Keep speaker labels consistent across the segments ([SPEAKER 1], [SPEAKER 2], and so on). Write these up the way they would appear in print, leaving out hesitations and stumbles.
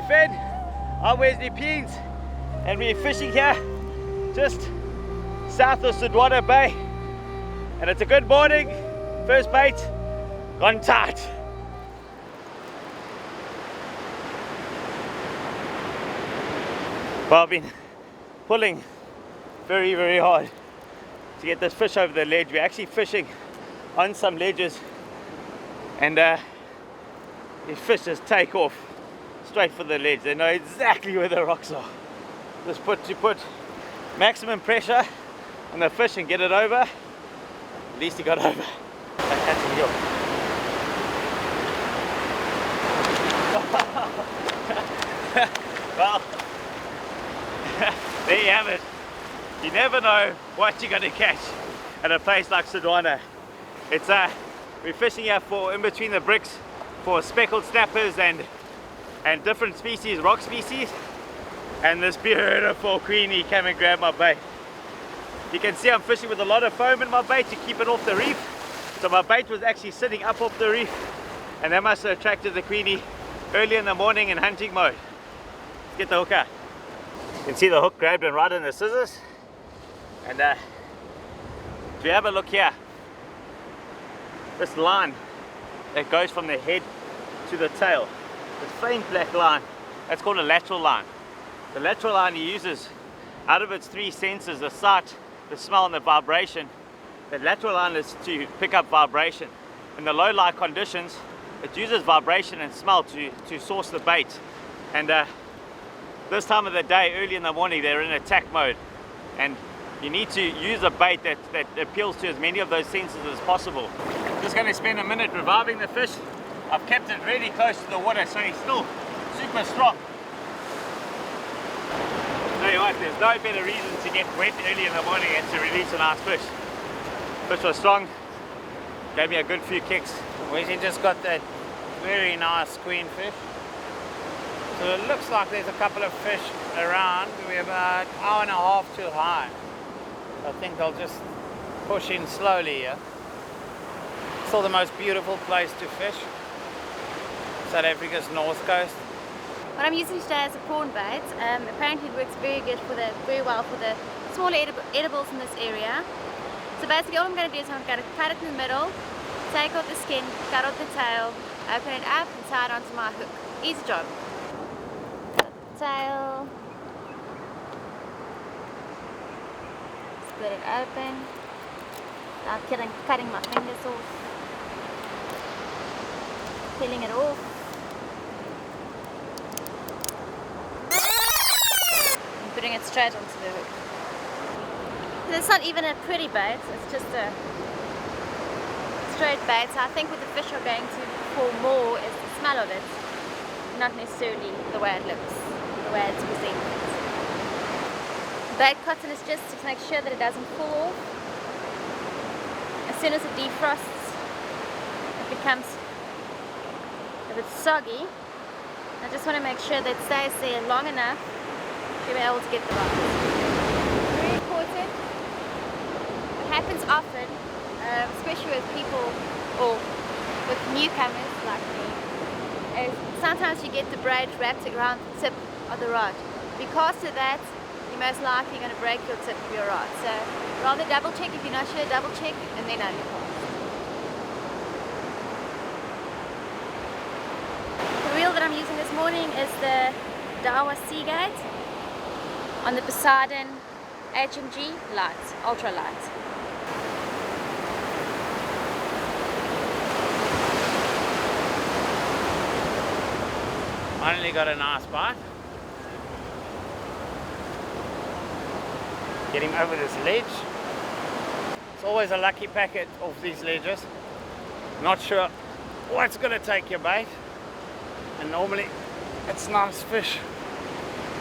[SPEAKER 1] ASFN. I'm Mseni Sodwana, and we're fishing here just south of Sodwana Bay, and it's a good morning. First bait gone tight. Well, I've been pulling very hard to get this fish over the ledge. We're actually fishing on some ledges, and these fish just take off straight for the ledge. They know exactly where the rocks are. Just put maximum pressure on the fish and get it over. At least he got over. That's a deal. Well, there you have it. You never know what you're going to catch at a place like Sodwana. It's we're fishing here for in between the bricks for speckled snappers and different species, rock species. And this beautiful queenie came and grabbed my bait. You can see I'm fishing with a lot of foam in my bait to keep it off the reef. So my bait was actually sitting up off the reef, and that must have attracted the queenie early in the morning in hunting mode. Let's get the hook out. You can see the hook grabbed and right in the scissors. And if you have a look here, this line that goes from the head to the tail, this faint black line, that's called a lateral line. The lateral line he uses, out of its three senses, the sight, the smell and the vibration, the lateral line is to pick up vibration. In the low light conditions, it uses vibration and smell to source the bait. And this time of the day, early in the morning, they're in attack mode. And you need to use a bait that appeals to as many of those senses as possible. Just going to spend a minute reviving the fish. I've kept it really close to the water, so he's still super strong. Tell you what, there's no better reason to get wet early in the morning and to release a nice fish. Fish was strong, gave me a good few kicks.
[SPEAKER 2] We've just got that very nice queen fish. So it looks like there's a couple of fish around. We're about an hour and a half too high. I think they'll just push in slowly here. Still the most beautiful place to fish. South Africa's north coast.
[SPEAKER 3] What I'm using today is a prawn bait. Apparently it works very well for the smaller edibles in this area. So basically all I'm going to do is I'm going to cut it in the middle, take out the skin, cut out the tail, open it up and tie it onto my hook. Easy job. Tail, split it open. Now cutting my fingers off, peeling it off. Putting it straight onto the hook. It's not even a pretty bait, it's just a straight bait. So I think what the fish are going to for more is the smell of it, not necessarily the way it looks, the way it's presented. Bait cotton is just to make sure that it doesn't fall off. As soon as it defrosts, it becomes a bit soggy. I just want to make sure that it stays there long enough to be able to get the bite. Very important. What happens often, especially with people or with newcomers like me, is sometimes you get the braid wrapped around the tip of the rod. If you cast to that, you're most likely going to break your tip of your rod. So rather double check. If you're not sure, double check and then only cast. The reel that I'm using this morning is the Dawa Seagate on the Poseidon H&G light, ultra light.
[SPEAKER 2] Finally got a nice bite. Getting over this ledge. It's always a lucky packet off these ledges. Not sure what's going to take your bait. And normally it's nice fish.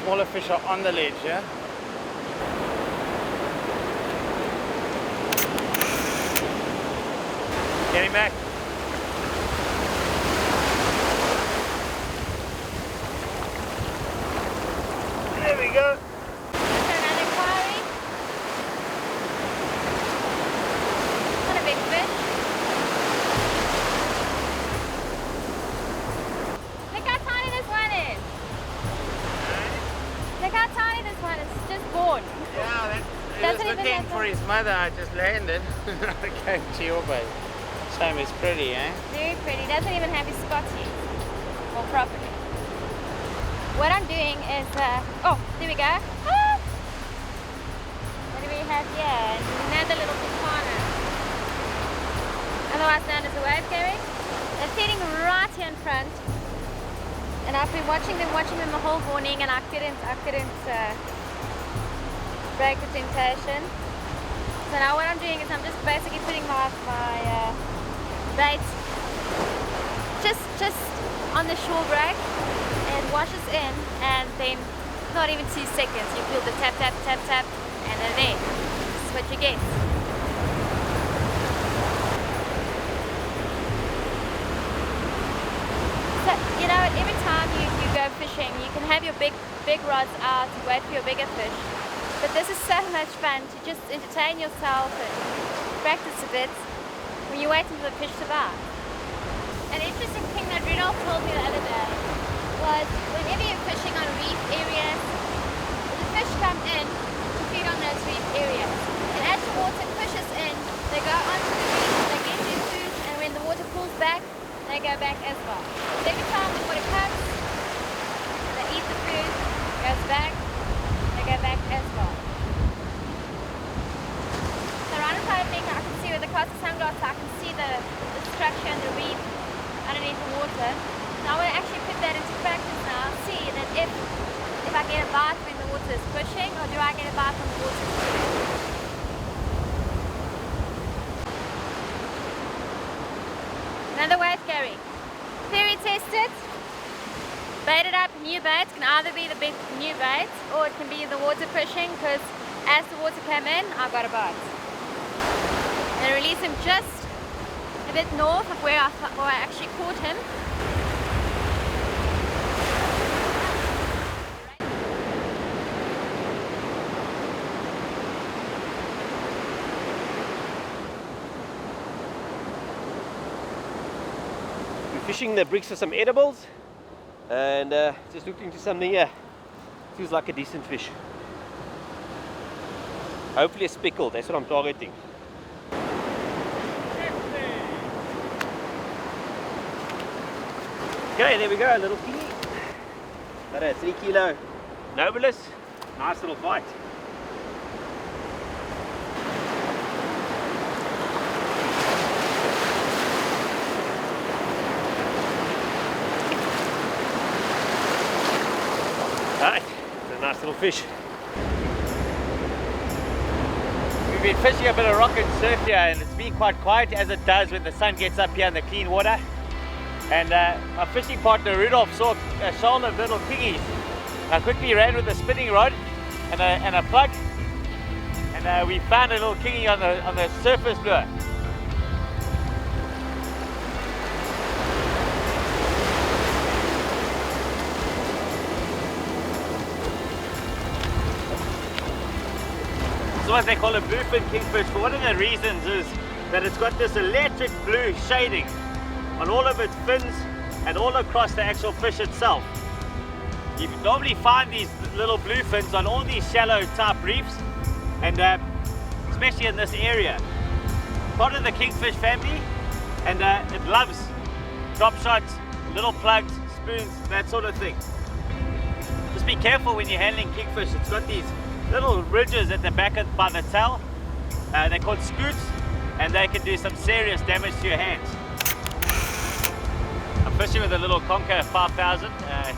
[SPEAKER 2] Smaller fish are on the ledge, yeah? Getting back. There we go.
[SPEAKER 3] Another quarry. Not a big fish. Look how tiny this one is.
[SPEAKER 2] He was
[SPEAKER 3] Doesn't even
[SPEAKER 2] looking
[SPEAKER 3] have
[SPEAKER 2] for his mother. I just landed. I came to your bait. Same is pretty, eh?
[SPEAKER 3] Very pretty. Doesn't even have his spots yet. Or properly. What I'm doing is, oh, there we go. Ah! What do we have here? Another little piranha. Otherwise known as a wave carry. They're sitting right here in front. And I've been watching them the whole morning, and I couldn't break the temptation. So now what I'm doing is I'm just basically putting my bait just on the shore break and washes in, and then not even 2 seconds you feel the tap tap tap tap, and they're there. This is what you get. So you know, every time you go fishing, you can have your big rods out and wait for your bigger fish. But this is so much fun to just entertain yourself and practice a bit when you're waiting for the fish to bite. An interesting thing that Rudolph told me the other day was whenever you're fishing on reef areas, the fish come in to feed on those reef areas. And as the water pushes in, they go onto the reef, they get their food, and when the water pulls back, they go back as well. So every time the water comes, they eat the food, goes back, they go back as well. So right in front of me, I can see with the Costa sunglasses, I can see the structure and the reef underneath the water. So I want to actually put that into practice now, see that if I get a bite when the water is pushing, or do I get a bite when the water is pulling. Another wave carry. Theory tested. Baited up, new bait. Can either be the big new bait or it can be the water pushing, because as the water came in, I got a bite. And release him just a bit north of where I actually caught him.
[SPEAKER 4] Fishing the bricks for some edibles, and just looking to something here. Feels like a decent fish. Hopefully a speckled, that's what I'm targeting. Okay, there we go, a little kingy. Got a 3 kilo Nobilis. Nice little bite. Alright, it's a nice little fish.
[SPEAKER 1] We've been fishing a bit of rock and surf here, and it's been quite quiet, as it does when the sun gets up here in the clean water. And my fishing partner Rudolph saw a shoal of little kingies. I quickly ran with a spinning rod and a plug, and we found a little kingy on the surface lure. What they call a bluefin kingfish. For one of the reasons is that it's got this electric blue shading on all of its fins and all across the actual fish itself. You normally find these little bluefins on all these shallow type reefs, and especially in this area. Part of the kingfish family, and it loves drop shots, little plugs, spoons, that sort of thing. Just be careful when you're handling kingfish. It's got these little ridges at the back by the tail. They're called scoots, and they can do some serious damage to your hands. I'm fishing with a little Conker 5000,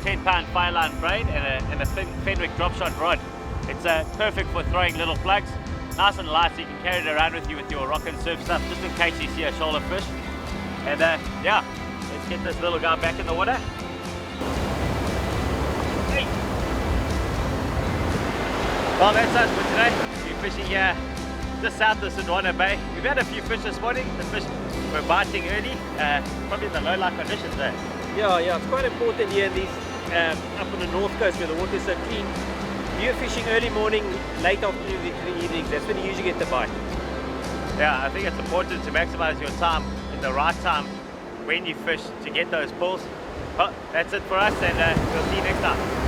[SPEAKER 1] 10-pound fire line braid, and a Fenwick drop shot rod. It's perfect for throwing little plugs. Nice and light, so you can carry it around with you with your rock and surf stuff, just in case you see a shoal of fish. And yeah, let's get this little guy back in the water. Hey. Well, that's us for today. We're fishing here just south of Sodwana Bay. We've had a few fish this morning. The fish were biting early, probably in the low light conditions there.
[SPEAKER 4] Yeah, it's quite important here in these, up on the north coast where the water's so clean. You're fishing early morning, late afternoon, the evenings, that's when you usually get the bite.
[SPEAKER 1] Yeah, I think it's important to maximize your time in the right time when you fish to get those pulls. Well, that's it for us, and we'll see you next time.